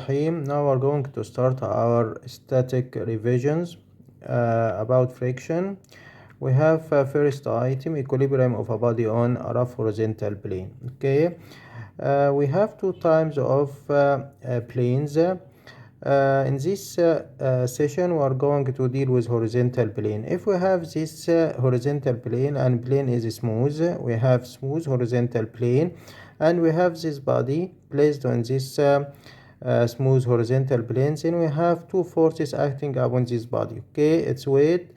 Rahim. Now we're going to start our static revisions about friction. We have first item, equilibrium of a body on a rough horizontal plane. Okay, we have two types of planes. In this session we are going to deal with horizontal plane. If we have this horizontal plane and plane is smooth, we have smooth horizontal plane, and we have this body placed on this smooth horizontal plane. Then we have two forces acting upon this body. Okay, its weight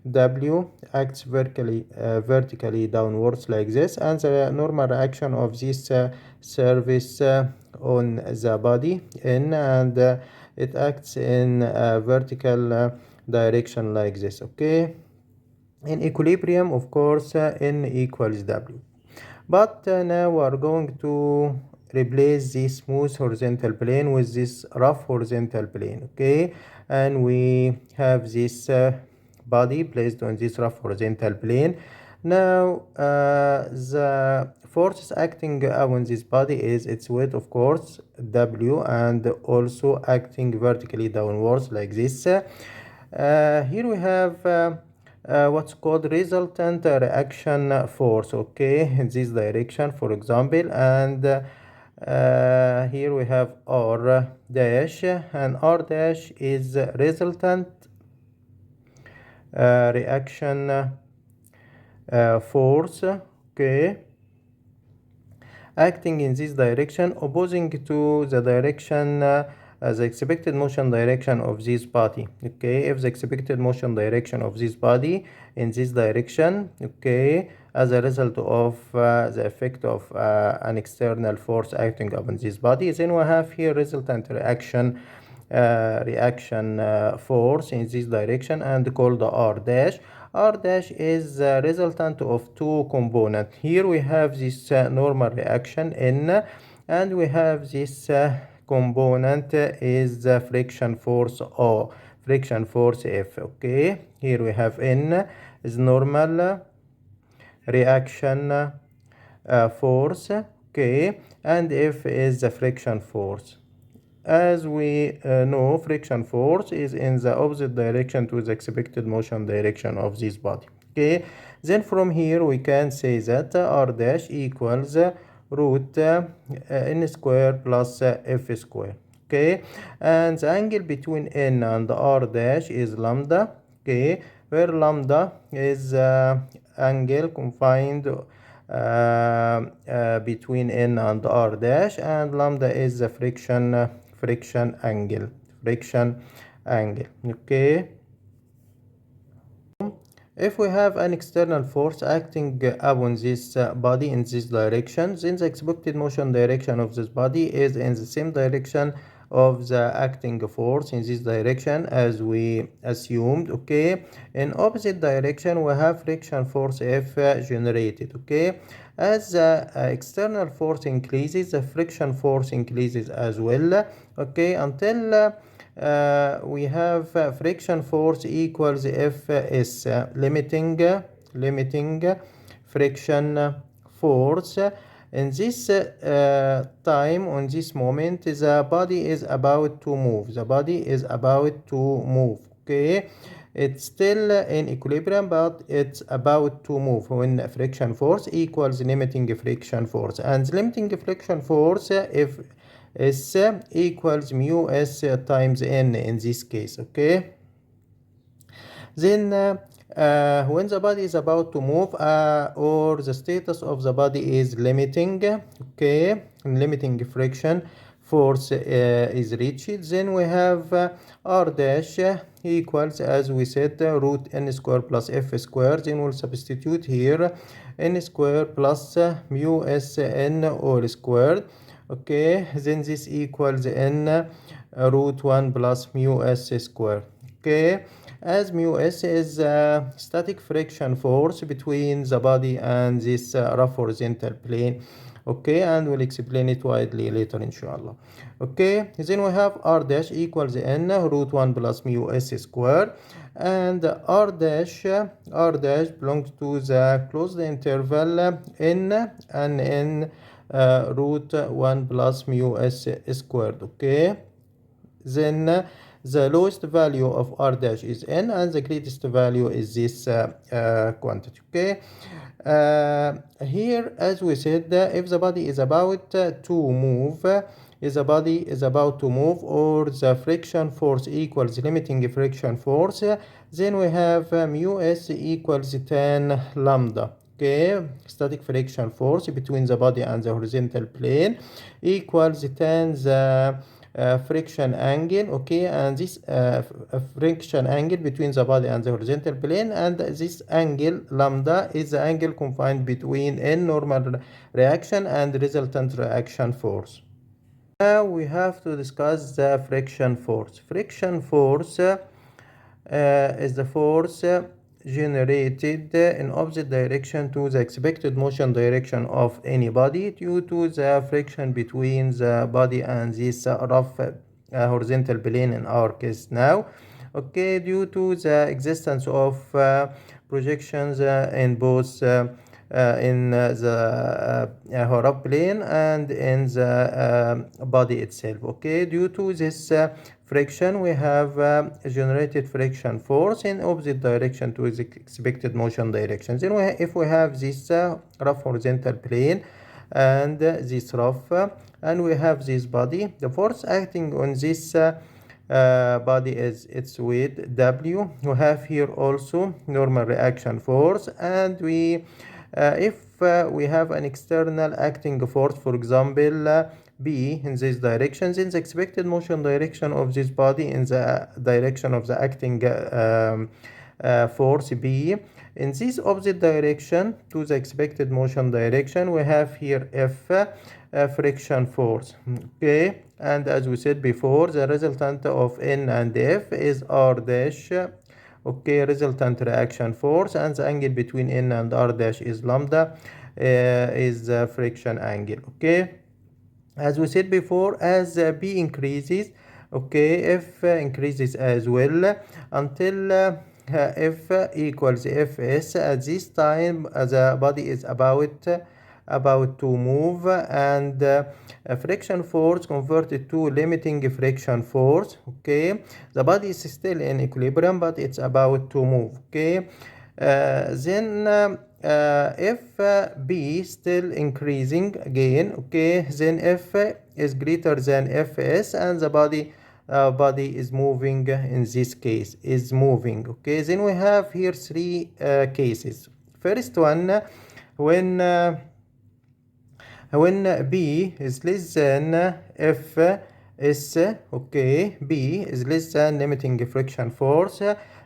W acts vertically downwards like this, and the normal reaction of this surface on the body N, and it acts in vertical direction like this. Okay, in equilibrium, of course, N equals W. But now we are going to replace this smooth horizontal plane with this rough horizontal plane. Okay, and we have this body placed on this rough horizontal plane. Now the forces acting upon this body is its weight, of course, W, and also acting vertically downwards like this. Here we have what's called resultant reaction force, okay, in this direction, for example, and here we have R dash, and R dash is resultant reaction force, okay, acting in this direction opposing to the direction the expected motion direction of this body. Okay, if the expected motion direction of this body in this direction, okay, as a result of the effect of an external force acting upon this body, then we have here resultant reaction force in this direction and called R dash. R dash is the resultant of two components. Here we have this normal reaction N, and we have this component is the friction force O, friction force F. Okay, here we have N is normal reaction force, okay, and F is the friction force. As we know, friction force is in the opposite direction to the expected motion direction of this body. Okay, then from here we can say that R dash equals root n square plus f square. Okay, and the angle between n and R dash is lambda. Okay, where lambda is angle confined between n and R dash, and lambda is the friction angle. Okay, if we have an external force acting upon this body in this direction, then the expected motion direction of this body is in the same direction of the acting force in this direction as we assumed. Okay, in opposite direction we have friction force F generated. Okay, as the external force increases, the friction force increases as well. Okay, until we have friction force equals Fs, limiting friction force. In this time, on this moment, the body is about to move. Okay, it's still in equilibrium, but it's about to move when friction force equals limiting friction force, and limiting friction force if S equals mu S times N in this case. Okay, then when the body is about to move or the status of the body is limiting, okay, limiting friction force is reached, then we have R dash equals, as we said, root n square plus f square. Then we'll substitute here n square plus mu S n all squared. Okay, then this equals n root 1 plus mu S square. Okay, as mu S is static friction force between the body and this rough horizontal plane. Okay, and we'll explain it widely later, inshallah. Okay, then we have R dash equals n root 1 plus mu S square, and R dash belongs to the closed interval n and n root 1 plus mu S squared. Okay, then the lowest value of r dash is n, and the greatest value is this quantity. Okay, here, as we said, if the body is about to move, is the body is about to move, or the friction force equals limiting friction force, then we have mu s equals tan lambda. Okay, static friction force between the body and the horizontal plane equals tan the friction angle. Okay, and this friction angle between the body and the horizontal plane, and this angle lambda is the angle confined between n normal reaction and resultant reaction force. Now we have to discuss the friction force. Friction force is the force generated in opposite direction to the expected motion direction of any body due to the friction between the body and this rough horizontal plane in our case now. Okay, due to the existence of projections in both in the horizontal plane and in the body itself. Okay, due to this friction, we have generated friction force in opposite direction to the expected motion direction. Then if we have this rough horizontal plane and this rough, and we have this body, the force acting on this body is its weight W. We have here also normal reaction force, and we if we have an external acting force, for example B in this direction, then the expected motion direction of this body in the direction of the acting force B. In this opposite direction to the expected motion direction, we have here F friction force. Okay, and as we said before, the resultant of N and F is R dash. Okay, resultant reaction force, and the angle between N and R dash is lambda, is the friction angle. Okay, as we said before, as B increases, okay, F increases as well until F equals Fs. At this time the body is about to move, and friction force converted to limiting friction force. Okay, the body is still in equilibrium, but it's about to move. Okay, then if B still increasing again, okay, then F is greater than Fs, and the body is moving. In this case is moving. Okay, then we have here three cases. First one, when B is less than Fs, okay, B is less than limiting friction force,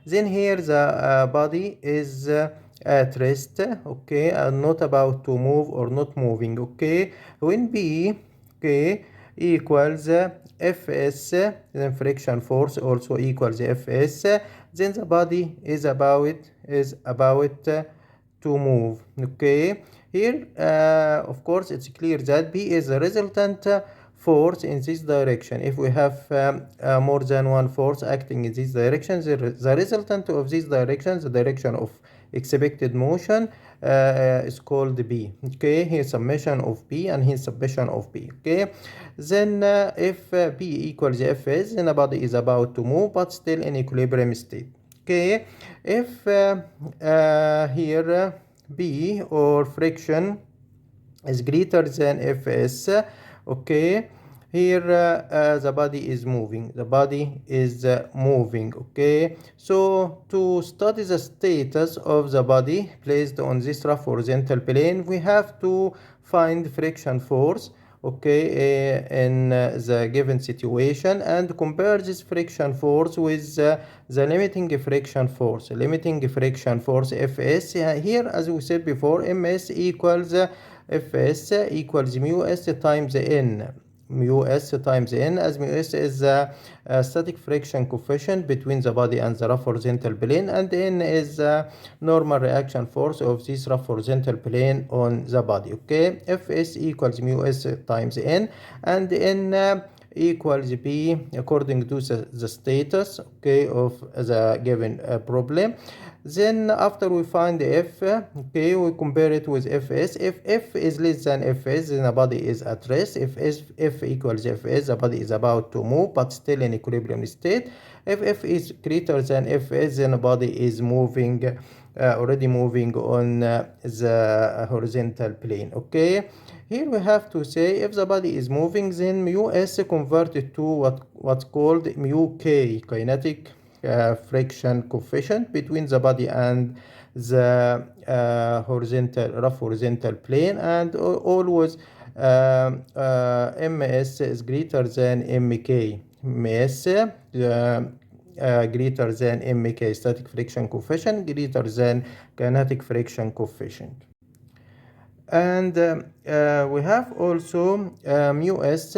then here the body is at rest, okay, and not about to move or not moving. Okay, when B, okay, equals Fs, then friction force also equals Fs, then the body is about to move. Okay, here of course it's clear that B is the resultant force in this direction. If we have more than one force acting in this direction, the resultant of this direction, the direction of expected motion, is called B. Okay, here summation of B and here summation of B. Okay, then if B equals Fs, then the body is about to move but still in equilibrium state. Okay, if here B or friction is greater than Fs, okay, here the body is moving. Okay, so to study the status of the body placed on this rough horizontal plane, we have to find friction force, okay, in the given situation, and compare this friction force with the limiting friction force. Fs, here as we said before, ms equals Fs equals mu s times n. As mu s is the static friction coefficient between the body and the rough horizontal plane, and n is the normal reaction force of this rough horizontal plane on the body. Okay, Fs equals mu s times n, and n equals B according to the status, okay, of the given problem. Then after we find f, okay, we compare it with fs. If f is less than fs, then the body is at rest. If f equals fs, the body is about to move but still in equilibrium state. If f is greater than fs, then the body is moving, already moving on the horizontal plane. Okay, here we have to say if the body is moving, then mu s converted to what's called mu k, kinetic friction coefficient between the body and the rough horizontal plane, and always ms is greater than mk. ms greater than mk, static friction coefficient, greater than kinetic friction coefficient. And we have also mu s.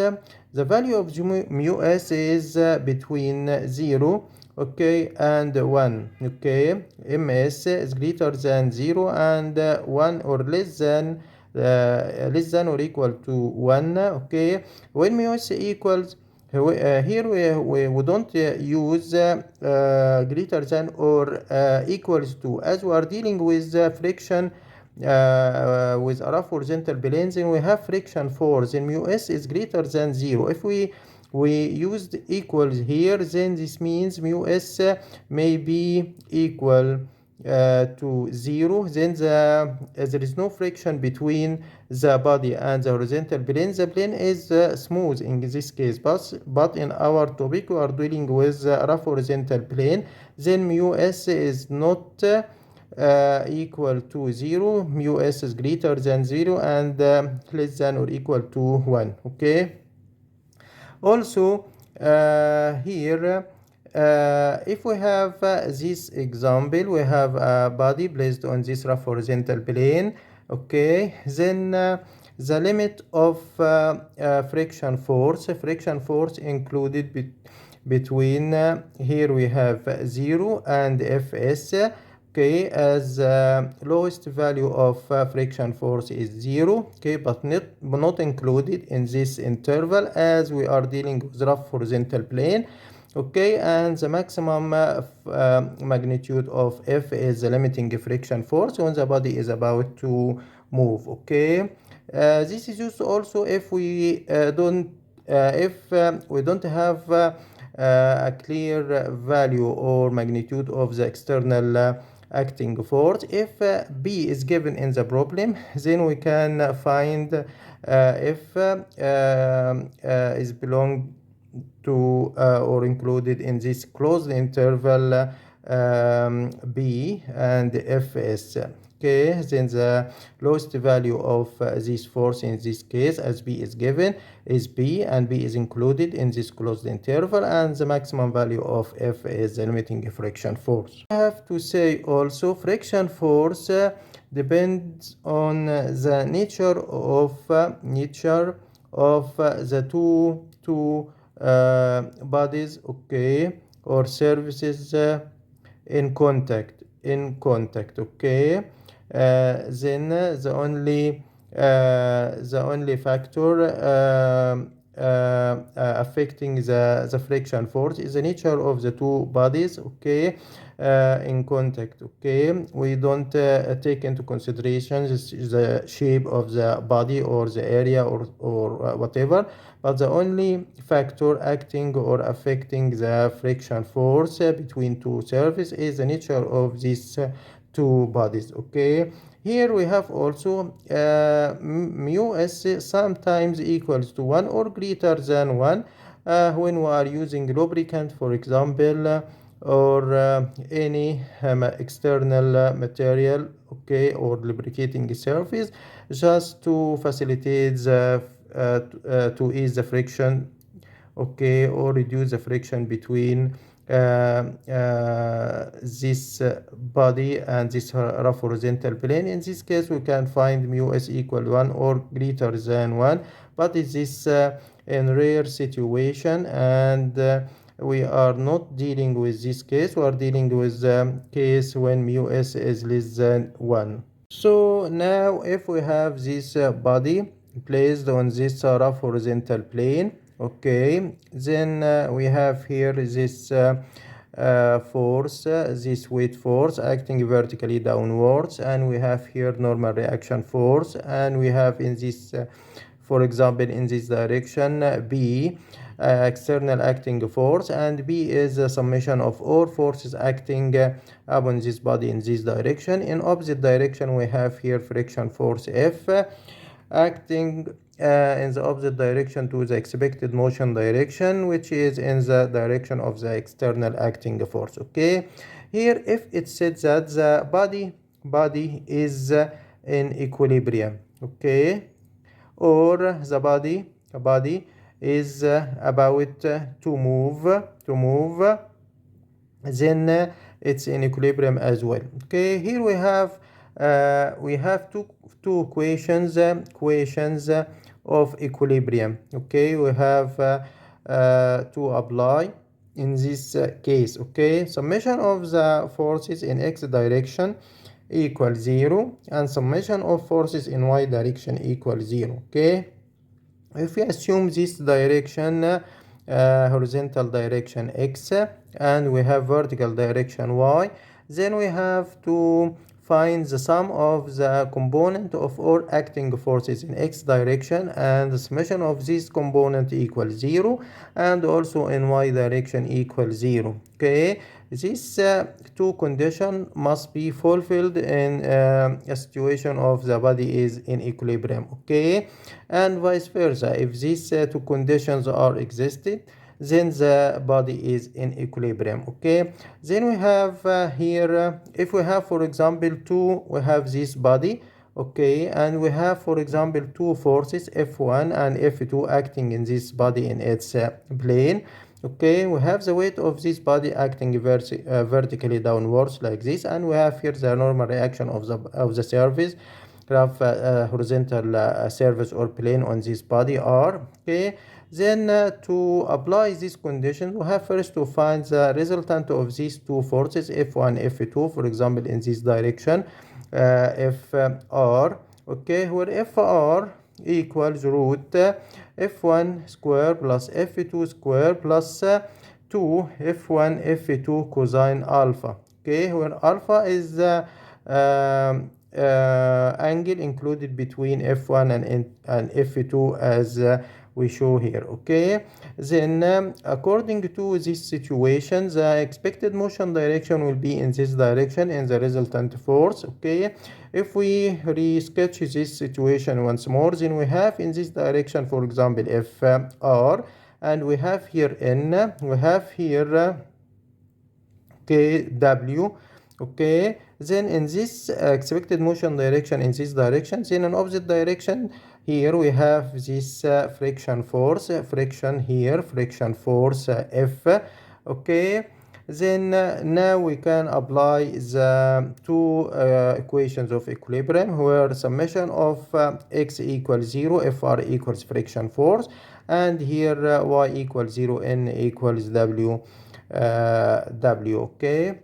The value of mu s is between 0, okay, and 1. Okay, ms is greater than 0 and 1, or less than or equal to 1. Okay, when mu s equals here we don't use greater than or equals to, as we are dealing with friction with a rough horizontal plane. Then we have friction force, and mu s is greater than 0. If we used equals here, then this means mu s may be equal to 0. Then there is no friction between the body and the horizontal plane. The plane is smooth in this case, but in our topic we are dealing with rough horizontal plane. Then mu s is not equal to 0. Mu s is greater than 0 and less than or equal to 1. Okay, also here if we have this example, we have a body placed on this rough horizontal plane. Okay, then the limit of friction force included between here we have 0 and fs. Okay, as lowest value of friction force is 0, okay, but not included in this interval as we are dealing with rough horizontal plane. Okay, and the maximum magnitude of f is the limiting friction force when the body is about to move. Okay, this is used also if we don't have a clear value or magnitude of the external acting force. If B is given in the problem, then we can find if is belong to or included in this closed interval B and Fs. Okay, then the lowest value of this force in this case, as B is given, is B, and B is included in this closed interval, and the maximum value of F is the limiting friction force. I have to say also friction force depends on the nature of the two bodies, okay, or surfaces in contact. Okay, then the only factor affecting the friction force is the nature of the two bodies, okay, in contact. Okay, we don't take into consideration the shape of the body or the area or whatever, but the only factor acting or affecting the friction force between two surfaces is the nature of these two bodies. Okay, here we have also mu s sometimes equals to 1 or greater than 1 when we are using lubricant, for example, or any external material, okay, or lubricating surface, just to facilitate the to ease the friction, okay, or reduce the friction between this body and this rough horizontal plane. In this case, we can find mu s equal 1 or greater than 1, but is this in rare situation, and we are not dealing with this case. We are dealing with the case when mu s is less than 1. So now if we have this body placed on this rough horizontal plane, okay, then we have here this force, this weight force acting vertically downwards, and we have here normal reaction force, and we have in this for example in this direction B external acting force, and B is a summation of all forces acting upon this body in this direction. In opposite direction we have here friction force F acting in the opposite direction to the expected motion direction, which is in the direction of the external acting force. Okay, here if it said that the body is in equilibrium, okay, or the body is about to move, then it's in equilibrium as well. Okay, here we have two equations of equilibrium. Okay, we have to apply in this case. Okay, summation of the forces in x direction equals 0, and summation of forces in y direction equals 0. Okay, if we assume this direction horizontal direction x and we have vertical direction y, then we have to find the sum of the component of all acting forces in x direction, and the summation of this component equals 0, and also in y direction equals 0. Okay, these two conditions must be fulfilled in a situation of the body is in equilibrium. Okay, and vice versa, if these two conditions are existed, then the body is in equilibrium. Okay, then we have here if we have for example we have this body, okay, and we have for example two forces F1 and F2 acting in this body in its plane. Okay, we have the weight of this body acting vertically downwards like this, and we have here the normal reaction of the surface, graph horizontal surface or plane on this body R. Okay, then to apply this condition, we have first to find the resultant of these two forces F1 F2, for example in this direction FR. Okay, where FR equals root F1 square plus F2 square plus 2 F1 F2 cosine alpha. Okay, where alpha is the angle included between F1 and F2 as we show here. Okay, then according to this situation, the expected motion direction will be in this direction in the resultant force. Okay, if we re-sketch this situation once more, then we have in this direction for example FR, and we have here N, we have here KW. Okay, then in this expected motion direction in this direction, then in opposite direction here we have this friction force, friction here, friction force F. Okay, then now we can apply the two equations of equilibrium, where summation of x equals 0, Fr equals friction force, and here y equals 0, N equals W. Okay,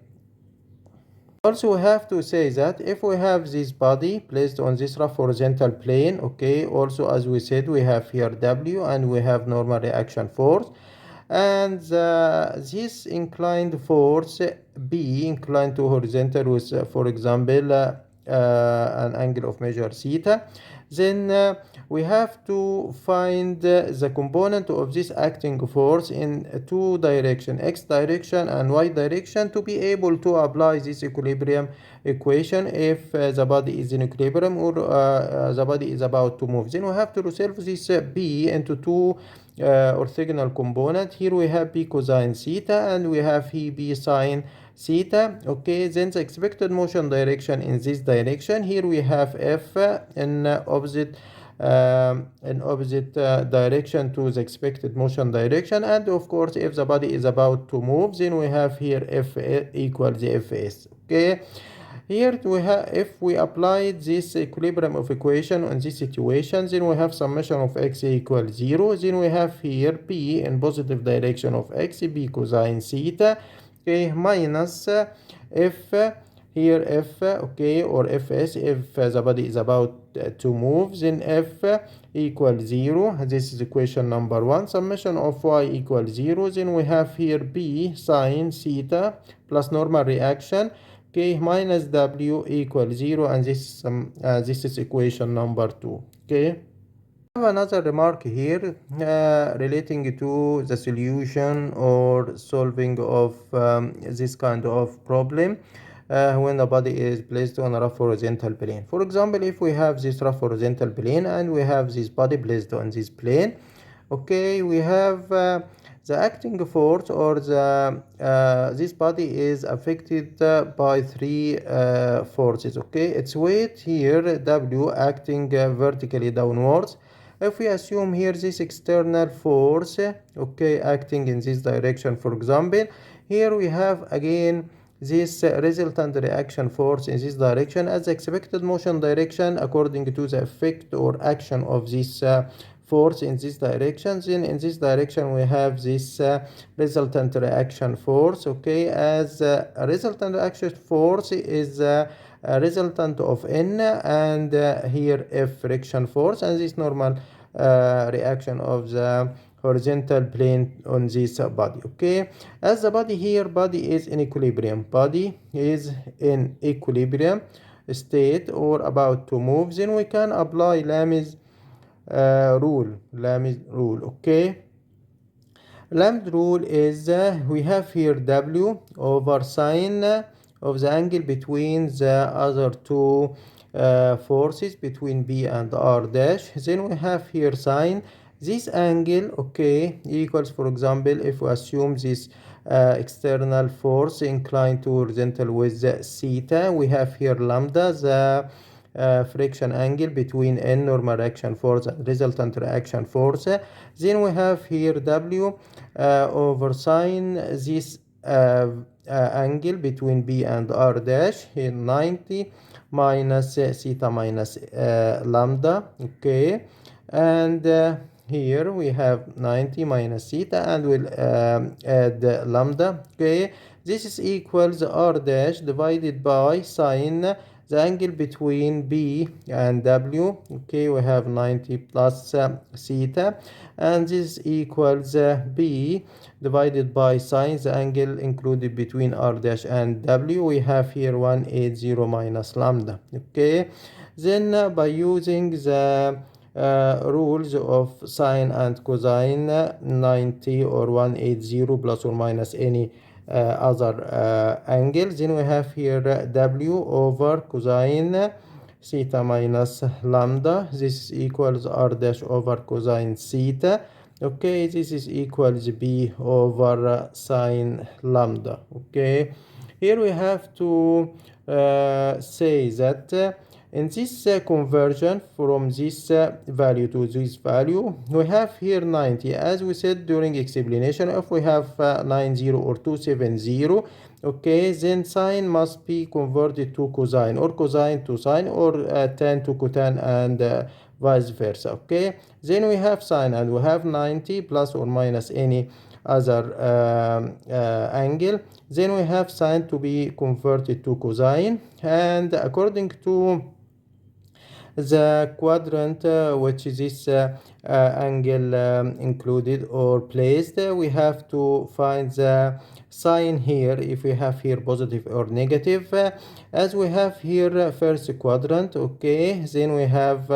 also we have to say that if we have this body placed on this rough horizontal plane, okay, also as we said we have here W and we have normal reaction force, and this inclined force B inclined to horizontal with for example an angle of measure theta, then we have to find the component of this acting force in two directions, x direction and y direction, to be able to apply this equilibrium equation if the body is in equilibrium or the body is about to move. Then we have to resolve this B into two orthogonal component. Here we have B cosine theta and we have here B sine theta. Okay, then the expected motion direction in this direction, here we have F in opposite direction to the expected motion direction, and of course if the body is about to move, then we have here F equals Fs. Okay, here we have, if we apply this equilibrium of equation on this situation, then we have summation of x equals 0, then we have here P in positive direction of x, B cosine theta, okay, minus F here F, okay, or Fs, if the body is about to move, then F equals 0. This is equation number 1. Summation of y equals 0. Then we have here B sine theta plus normal reaction, okay, minus W equals 0, and this is equation number 2, okay. I have another remark here relating to the solution or solving of this kind of problem when the body is placed on a rough horizontal plane. For example, if we have this rough horizontal plane and we have this body placed on this plane, okay, we have the acting force, or the this body is affected by three forces, okay. Its weight here, W, acting vertically downwards. If we assume here this external force, okay, acting in this direction, for example, here we have again this resultant reaction force in this direction as the expected motion direction according to the effect or action of this force in this direction. Then in this direction we have this resultant reaction force, okay, as a resultant reaction force is a resultant of N, and here F friction force, and this normal reaction of the horizontal plane on this body, okay. As the body is in equilibrium, state or about to move, then we can apply Lami's rule, okay. Lambda rule is we have here W over sine of the angle between the other two forces between B and R dash. Then we have here sine this angle, okay, equals, for example, if we assume this external force inclined to horizontal with theta, we have here lambda, the friction angle between N normal reaction force and resultant reaction force. Then we have here W over sine this angle between B and R dash, here 90 minus theta minus lambda, okay. And here we have 90 minus theta, and we'll add lambda, okay. This is equals R dash divided by sine the angle between B and W, okay. We have 90 plus theta, and this equals B divided by sine the angle included between R dash and W. We have here 180 minus lambda, okay. Then by using the rules of sine and cosine, 90 or 180 plus or minus any other angles, then we have here W over cosine theta minus lambda. This equals R dash over cosine theta, okay. This is equals B over sine lambda, okay. Here we have to say that in this conversion from this value to this value, we have here 90. As we said during explanation, if we have 90 or 270, okay, then sine must be converted to cosine, or cosine to sine, or tan to cotan, and vice versa, okay. Then we have sine, and we have 90 plus or minus any other angle. Then we have sine to be converted to cosine, and according to the quadrant which is this angle included or placed, we have to find the sign here, if we have here positive or negative. As we have here first quadrant, okay, then we have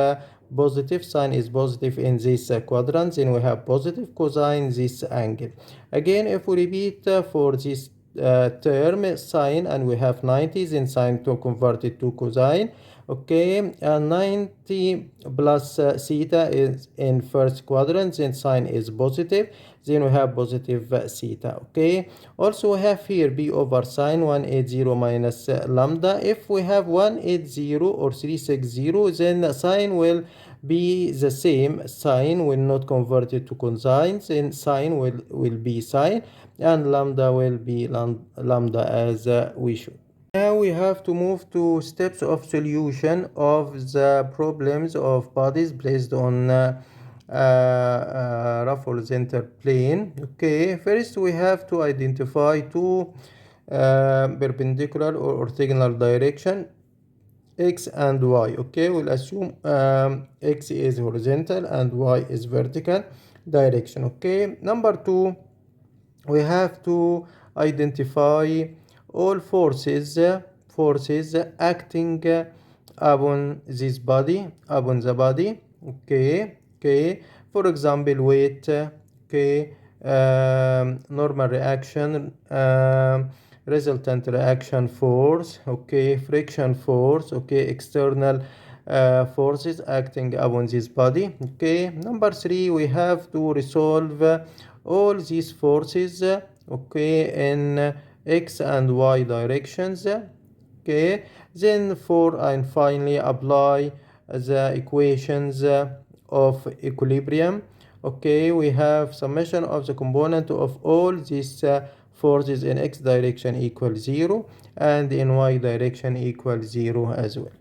positive, sign is positive in this quadrant, then we have positive cosine this angle. Again, if we repeat for this term sine, and we have 90, then sine to convert it to cosine, okay. 90 plus theta is in first quadrant, then sine is positive, then we have positive theta, okay. Also we have here B over sine 180 minus lambda. If we have 180 or 360, then sine will be the same, sine will not convert it to cosine, then sine will be sine, and lambda will be lambda as we should. Now we have to move to steps of solution of the problems of bodies placed on rough horizontal plane, okay. First we have to identify two perpendicular or orthogonal direction x and y. Okay, we'll assume x is horizontal and y is vertical direction. Okay, number two, we have to identify all forces acting upon this body, upon the body. Okay, okay, for example weight. Okay, normal reaction, resultant reaction force. Okay, friction force. Okay, external forces acting upon this body. Okay, number three, we have to resolve all these forces, okay, in x and y directions. Okay, then four, and finally apply the equations of equilibrium. Okay, we have summation of the component of all these forces in x direction equals 0 and in y direction equals 0 as well.